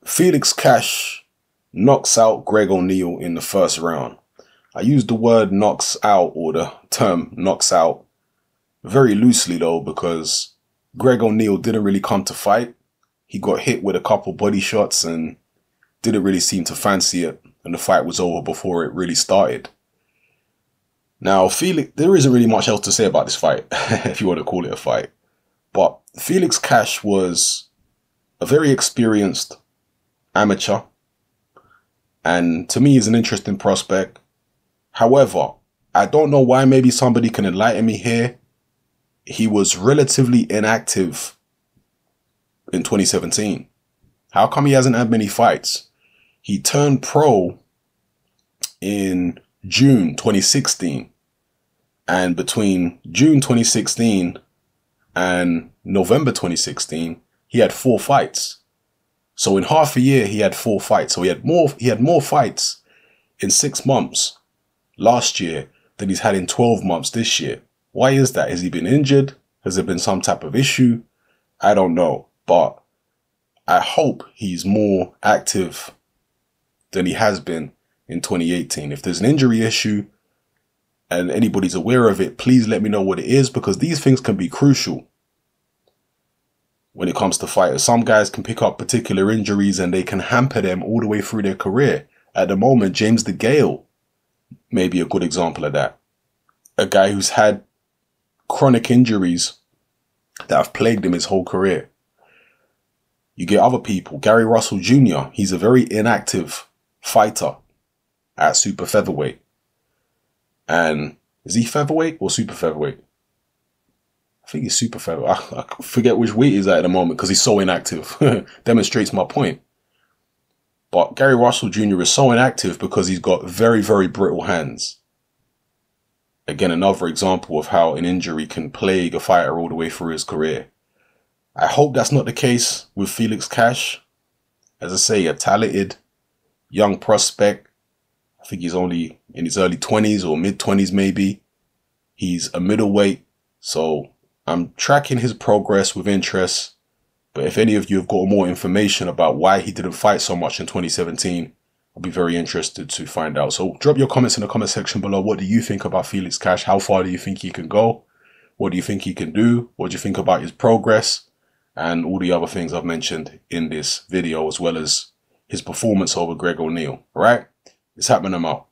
Felix Cash knocks out Greg O'Neill in the first round. I use the word knocks out, or the term knocks out, very loosely though, because Greg O'Neill didn't really come to fight. He got hit with a couple body shots and didn't really seem to fancy it, and the fight was over before it really started. Now, Felix, there isn't really much else to say about this fight, if you want to call it a fight. But Felix Cash was a very experienced amateur, and to me is an interesting prospect. However, I don't know why. Maybe somebody can enlighten me here. He was relatively inactive in 2017. How come he hasn't had many fights? He turned pro in June 2016. And between June 2016 and November 2016, he had 4 fights. So in half a year, he had 4 fights. So he had more fights in 6 months last year than he's had in 12 months this year. Why is that? Has he been injured? Has there been some type of issue? I don't know. But I hope he's more active than he has been in 2018. If there's an injury issue and anybody's aware of it, please let me know what it is, because these things can be crucial when it comes to fighters. Some guys can pick up particular injuries and they can hamper them all the way through their career. At the moment, James DeGale may be a good example of that. A guy who's had chronic injuries that have plagued him his whole career. You get other people. Gary Russell Jr., he's a very inactive fighter at super featherweight. And is he featherweight or super featherweight? I think he's super featherweight. I forget which weight he's at the moment because he's so inactive. Demonstrates my point. But Gary Russell Jr. is so inactive because he's got very, very brittle hands. Again, another example of how an injury can plague a fighter all the way through his career. I hope that's not the case with Felix Cash. As I say, a talented young prospect. I think he's only in his early 20s or mid 20s maybe. He's a middleweight. So I'm tracking his progress with interest. But if any of you have got more information about why he didn't fight so much in 2017, I'll be very interested to find out. So drop your comments in the comment section below. What do you think about Felix Cash? How far do you think he can go? What do you think he can do? What do you think about his progress? And all the other things I've mentioned in this video, as well as his performance over Greg O'Neill. All right? It's happening. I'm out.